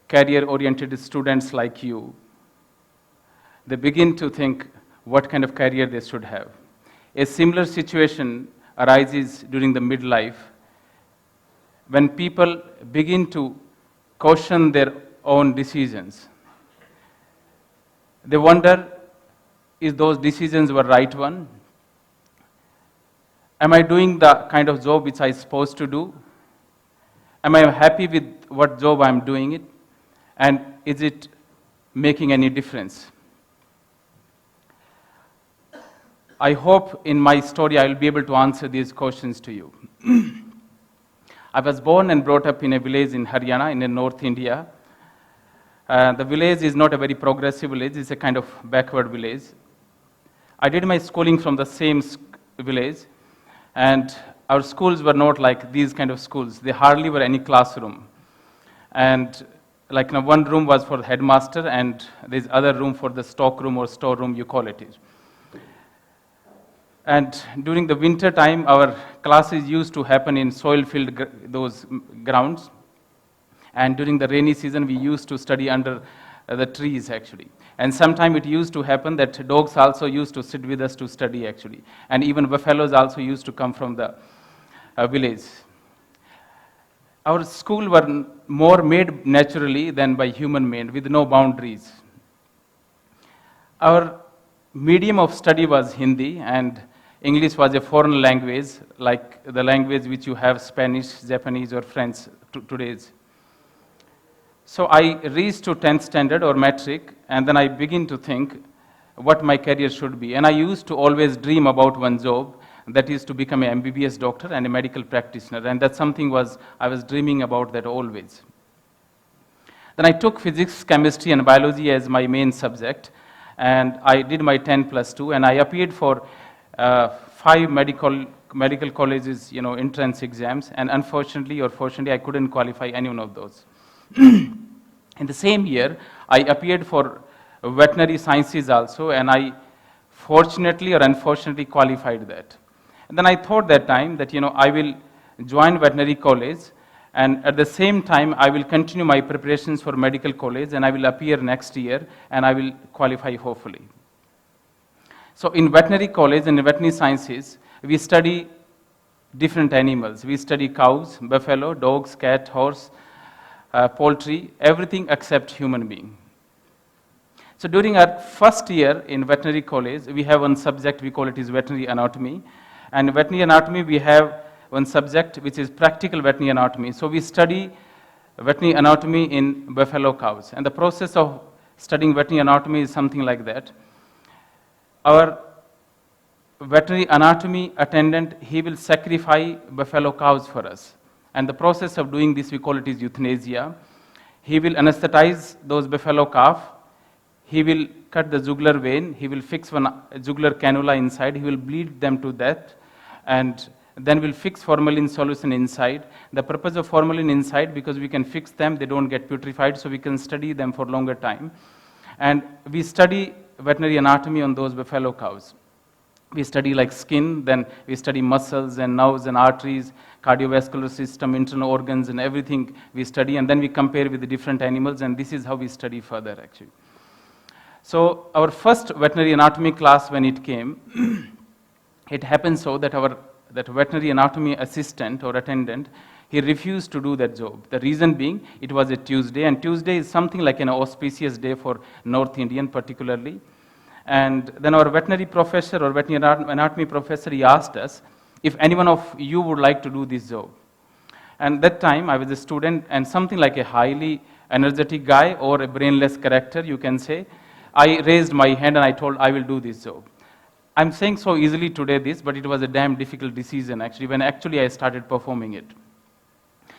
career-oriented students like you, they begin to think what kind of career they should have. A similar situation arises during the midlife when people begin to question their own decisions. They wonder if those decisions were right one. Am I doing the kind of job which I'm supposed to do? Am I happy with what job I'm doing it? And is it making any difference? I hope in my story I will be able to answer these questions to you. I was born and brought up in a village in Haryana, in North India. The village is not a very progressive village, it's a kind of backward village. I did my schooling from the same village, and our schools were not like these kind of schools. There hardly were any classroom. And like one room was for the headmaster, and there's other room for the stock room or store room, you call it. And during the winter time, our classes used to happen in soil-filled those grounds. And during the rainy season, we used to study under the trees, actually. And sometimes it used to happen that dogs also used to sit with us to study, actually. And even buffaloes also used to come from the village. Our school were more made naturally than by human made, with no boundaries. Our medium of study was Hindi, and English was a foreign language, like the language which you have Spanish, Japanese, or French today's. So I reached to 10th standard or metric, and then I begin to think what my career should be. And I used to always dream about one job, that is to become an MBBS doctor and a medical practitioner. And that's something I was dreaming about that always. Then I took physics, chemistry, and biology as my main subject, and I did my 10+2, and I appeared for 5 medical colleges, entrance exams, and unfortunately or fortunately, I couldn't qualify any one of those. In the same year, I appeared for veterinary sciences also, and I fortunately or unfortunately qualified that. And then I thought that time that, I will join veterinary college, and at the same time, I will continue my preparations for medical college, and I will appear next year, and I will qualify hopefully. So in veterinary college and in veterinary sciences, we study different animals. We study cows, buffalo, dogs, cat, horse, poultry, everything except human being. So during our first year in veterinary college, we have one subject, we call it is veterinary anatomy. And in veterinary anatomy, we have one subject which is practical veterinary anatomy. So we study veterinary anatomy in buffalo cows. And the process of studying veterinary anatomy is something like that. Our veterinary anatomy attendant, he will sacrifice buffalo cows for us. And the process of doing this, we call it is euthanasia. He will anesthetize those buffalo calf. He will cut the jugular vein. He will fix one jugular cannula inside. He will bleed them to death. And then we'll fix formalin solution inside. The purpose of formalin inside, because we can fix them, they don't get putrefied, so we can study them for longer time. And we study veterinary anatomy on those buffalo cows. We study like skin, then we study muscles and nerves and arteries, cardiovascular system, internal organs, and everything we study, and then we compare with the different animals, and this is how we study further, actually. So our first veterinary anatomy class, when it came, it happened so that that veterinary anatomy assistant or attendant, he refused to do that job. The reason being, it was a Tuesday, and Tuesday is something like an auspicious day for North Indian particularly. And then our veterinary professor or veterinary anatomy professor, he asked us if anyone of you would like to do this job. And that time I was a student and something like a highly energetic guy or a brainless character, you can say. I raised my hand and I told I will do this job. I'm saying so easily today this, but it was a damn difficult decision actually when actually I started performing it.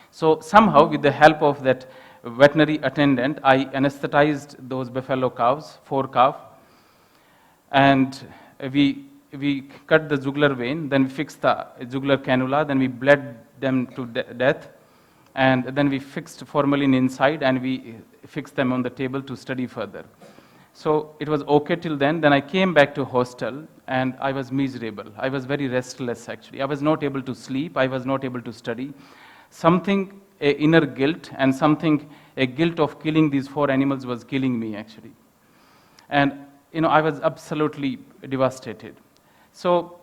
So somehow with the help of that veterinary attendant, I anesthetized those buffalo cows, 4 calves, and we cut the jugular vein, then we fixed the jugular cannula, then we bled them to death, and then we fixed formalin inside and we fixed them on the table to study further. So it was okay till then. Then I came back to hostel and I was miserable. I was very restless actually. I was not able to sleep. I was not able to study. Something a inner guilt and something, a guilt of killing these 4 animals was killing me actually. And I was absolutely devastated. So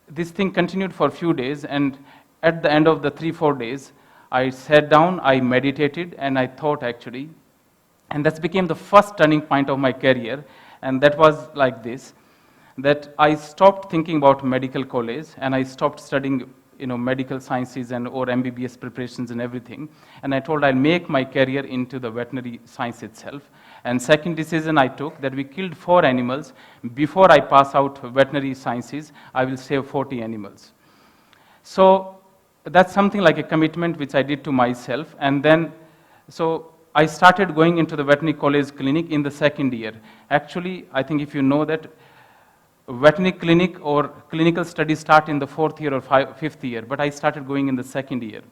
this thing continued for a few days, and at the end of the 3-4 days, I sat down, I meditated, and I thought actually, and that became the first turning point of my career, and that was like this, that I stopped thinking about medical college, and I stopped studying medical sciences and or MBBS preparations and everything, and I told I'll make my career into the veterinary science itself. And second decision I took, that we killed 4 animals. Before I pass out veterinary sciences, I will save 40 animals. So that's something like a commitment which I did to myself. And then, so I started going into the veterinary college clinic in the 2nd year. Actually, I think if you know that, veterinary clinic or clinical studies start in the 4th year or 5th year, but I started going in the 2nd year.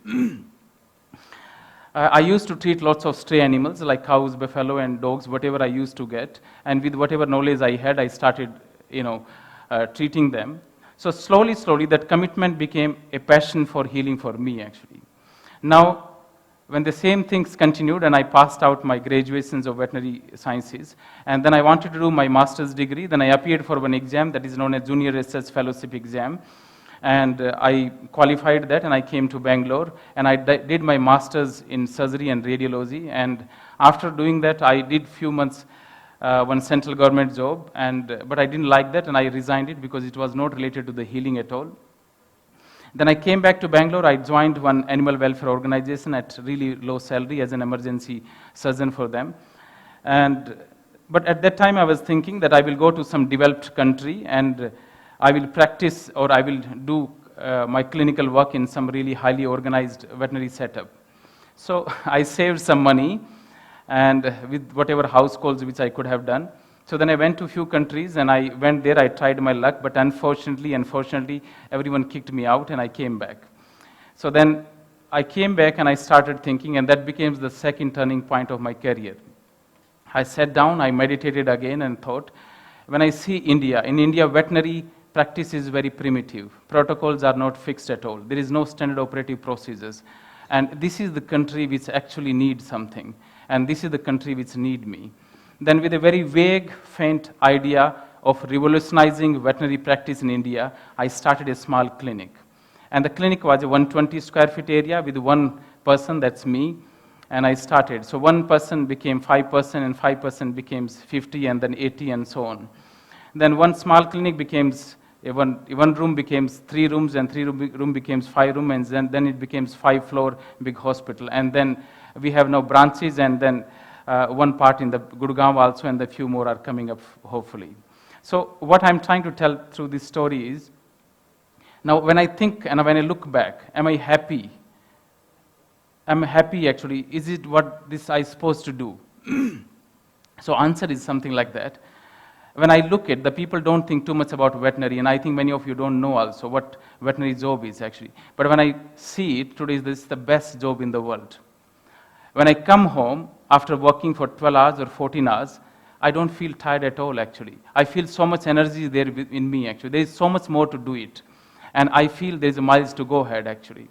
I used to treat lots of stray animals like cows, buffalo, and dogs, whatever I used to get. And with whatever knowledge I had, I started, treating them. So slowly, that commitment became a passion for healing for me, actually. Now, when the same things continued and I passed out my graduations of veterinary sciences, and then I wanted to do my master's degree, then I appeared for one exam that is known as Junior Research Fellowship exam. And I qualified that, and I came to Bangalore, and I did my master's in surgery and radiology. And after doing that, I did few months one central government job, but I didn't like that, and I resigned it because it was not related to the healing at all. Then I came back to Bangalore. I joined one animal welfare organization at really low salary as an emergency surgeon for them. But at that time, I was thinking that I will go to some developed country and I will practice, or I will do my clinical work in some really highly organized veterinary setup. So I saved some money, and with whatever house calls which I could have done. So then I went to a few countries, and I went there, I tried my luck, but unfortunately, everyone kicked me out, and I came back. So then I came back, and I started thinking, and that became the second turning point of my career. I sat down, I meditated again, and thought, when I see India, in India, veterinary practice is very primitive. Protocols are not fixed at all. There is no standard operative procedures. And this is the country which actually needs something. And this is the country which needs me. Then with a very vague, faint idea of revolutionizing veterinary practice in India, I started a small clinic. And the clinic was a 120 square feet area with one person, that's me, and I started. So one person became 5%, and 5% became 50, and then 80, and so on. Then one small clinic became, one room became 3 rooms, and 3 room became 5 rooms, and then it became 5-floor big hospital. And then we have now branches, and then one part in the Gurgaon also, and a few more are coming up, hopefully. So what I'm trying to tell through this story is, now when I think and when I look back, am I happy? I'm happy actually. Is it what this I supposed to do? So answer is something like that. When I look at the people don't think too much about veterinary, and I think many of you don't know also what veterinary job is actually. But when I see it today, this is the best job in the world. When I come home after working for 12 hours or 14 hours, I don't feel tired at all actually. I feel so much energy there in me actually. There is so much more to do it. And I feel there's a miles to go ahead actually.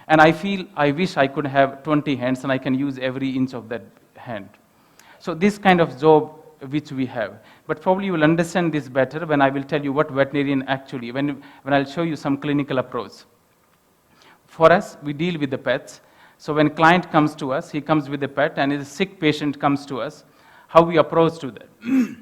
And I feel, I wish I could have 20 hands and I can use every inch of that hand. So this kind of job which we have. But probably you will understand this better when I will tell you what veterinarian actually, when I'll show you some clinical approach. For us, we deal with the pets. So when client comes to us, he comes with a pet, and a sick patient comes to us, how we approach to that.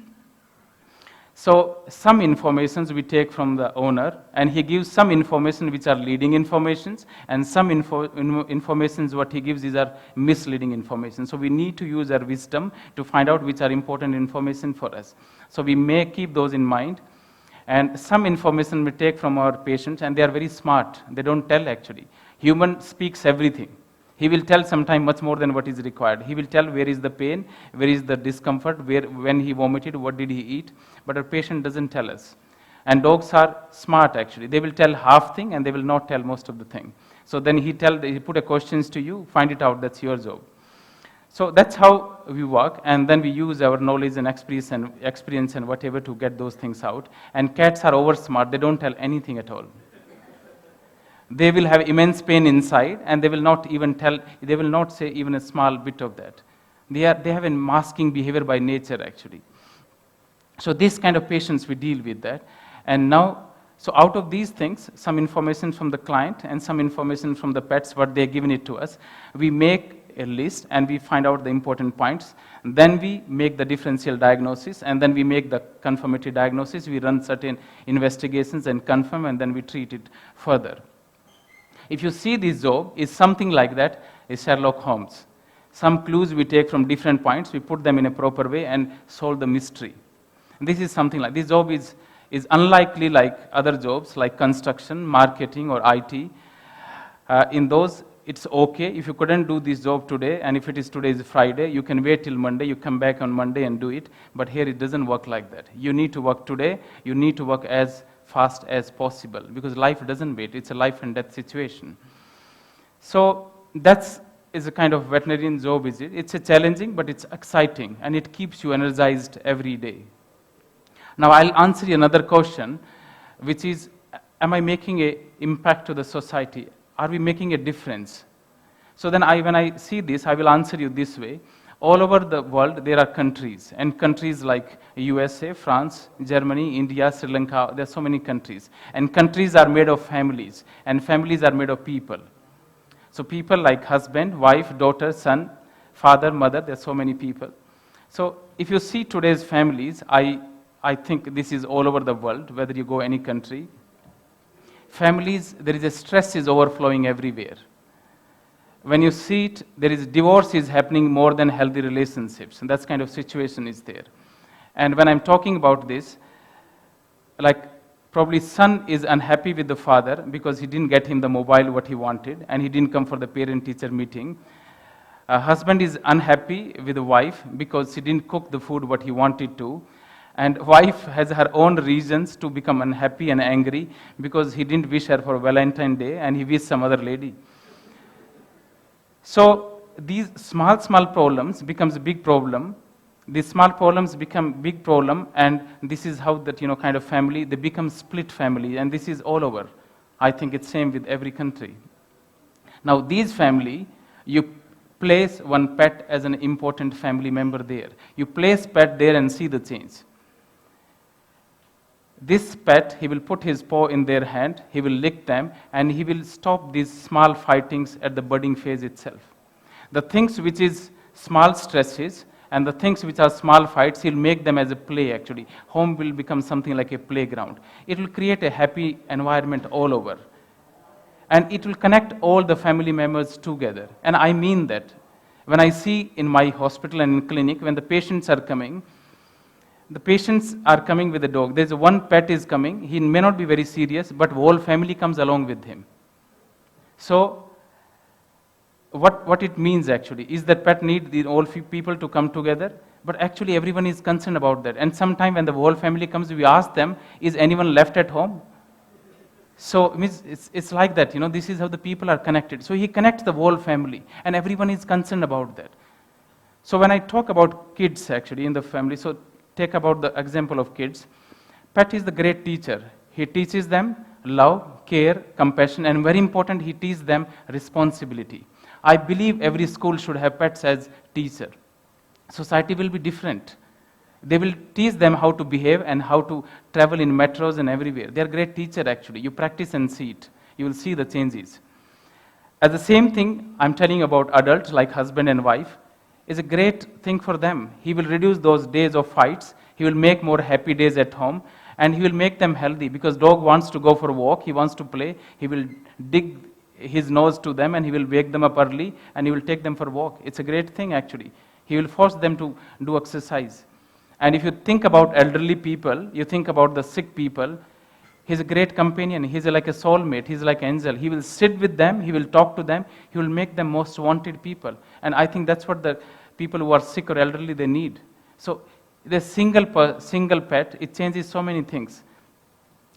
So some informations we take from the owner, and he gives some information which are leading informations, and some informations what he gives is are misleading information. So we need to use our wisdom to find out which are important information for us. So we may keep those in mind. And some information we take from our patients, and they are very smart. They don't tell actually. Human speaks everything. He will tell sometime much more than what is required. He will tell where is the pain, where is the discomfort, when he vomited, what did he eat. But our patient doesn't tell us. And dogs are smart actually. They will tell half thing and they will not tell most of the thing. So then he put a questions to you, find it out, that's your job. So that's how we work, and then we use our knowledge and experience and whatever to get those things out. And cats are over smart, they don't tell anything at all. They will have immense pain inside, and they will not even tell, they will not say even a small bit of that. They have a masking behavior by nature, actually. So this kind of patients, we deal with that. And now, so out of these things, some information from the client and some information from the pets, what they're giving it to us, we make a list and we find out the important points. Then we make the differential diagnosis, and then we make the confirmatory diagnosis. We run certain investigations and confirm, and then we treat it further. If you see this job, is something like that, is Sherlock Holmes. Some clues we take from different points, we put them in a proper way and solve the mystery. This is something like, this job is unlikely like other jobs like construction, marketing, or IT. In those, it's okay. If you couldn't do this job today, and if it is today is Friday, you can wait till Monday, you come back on Monday and do it. But here it doesn't work like that. You need to work today, you need to work as fast as possible, because life doesn't wait. It's a life and death situation. So that's is a kind of veterinarian job, is it? It's a challenging, but it's exciting, and it keeps you energized every day. Now I'll answer you another question, which is, am I making an impact to the society? Are we making a difference? So then when I see this, I will answer you this way. All over the world, there are countries, and countries like USA, France, Germany, India, Sri Lanka, there are so many countries. And countries are made of families, and families are made of people. So people like husband, wife, daughter, son, father, mother, there are so many people. So if you see today's families, I think this is all over the world, whether you go any country. Families, there is a stress is overflowing everywhere. When you see it, there is divorce is happening more than healthy relationships, and that kind of situation is there. And when I'm talking about this, like probably son is unhappy with the father because he didn't get him the mobile what he wanted, and he didn't come for the parent-teacher meeting. Husband is unhappy with the wife because he didn't cook the food what he wanted to. And wife has her own reasons to become unhappy and angry because he didn't wish her for Valentine's Day and he wished some other lady. So these small problems becomes a big problem. These small problems become big problem, and this is how that kind of family, they become split family, and this is all over. I think it's same with every country. Now these family, you place one pet as an important family member there. You place pet there and see the change. This pet, he will put his paw in their hand, he will lick them, and he will stop these small fightings at the budding phase itself. The things which is small stresses and the things which are small fights, he'll make them as a play actually. Home will become something like a playground. It will create a happy environment all over. And it will connect all the family members together. And I mean that. When I see in my hospital and in clinic, when the patients are coming with a dog. There's one pet is coming, he may not be very serious, but whole family comes along with him. So, what it means actually is that pet need the all people to come together, but actually everyone is concerned about that. And sometime when the whole family comes, we ask them, is anyone left at home? So it's like that, this is how the people are connected. So he connects the whole family, and everyone is concerned about that. So when I talk about kids actually in the family, so take about the example of kids. Pet is the great teacher. He teaches them love, care, compassion, and very important, he teaches them responsibility. I believe every school should have pets as teacher. Society will be different. They will teach them how to behave and how to travel in metros and everywhere. They are great teacher actually. You practice and see it. You will see the changes. As the same thing I'm telling about adults like husband and wife is a great thing for them. He will reduce those days of fights. He will make more happy days at home, and he will make them healthy because dog wants to go for a walk. He wants to play. He will dig his nose to them and he will wake them up early and he will take them for a walk. It's a great thing actually. He will force them to do exercise. And if you think about elderly people, you think about the sick people, he's a great companion. He's like a soulmate. He's like an angel. He will sit with them. He will talk to them. He will make them most wanted people. And I think that's what the people who are sick or elderly, they need. So the single pet, it changes so many things.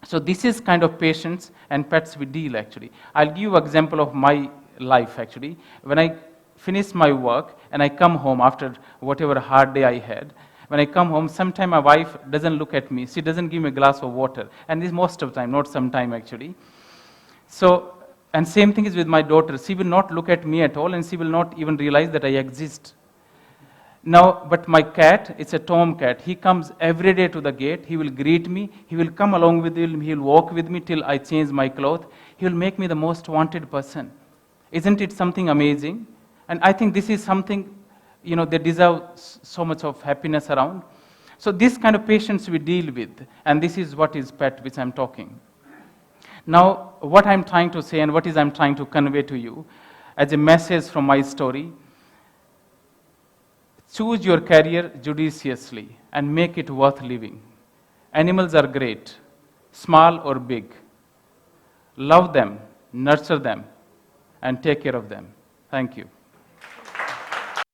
So this is kind of patients and pets we deal actually. I'll give you an example of my life actually. When I finish my work and I come home after whatever hard day I had, when I come home, sometimes my wife doesn't look at me. She doesn't give me a glass of water. And this most of the time, not sometime actually. So And same thing is with my daughter. She will not look at me at all, and she will not even realize that I exist. Now, but my cat, it's a Tom cat. He comes every day to the gate. He will greet me. He will come along with me. He will walk with me till I change my clothes. He will make me the most wanted person. Isn't it something amazing? And I think this is something, they deserve so much of happiness around. So this kind of patients we deal with, and this is what is pet, which I'm talking. Now, what I'm trying to say and what is I'm trying to convey to you as a message from my story, choose your career judiciously and make it worth living. Animals are great, small or big. Love them, nurture them, and take care of them. Thank you.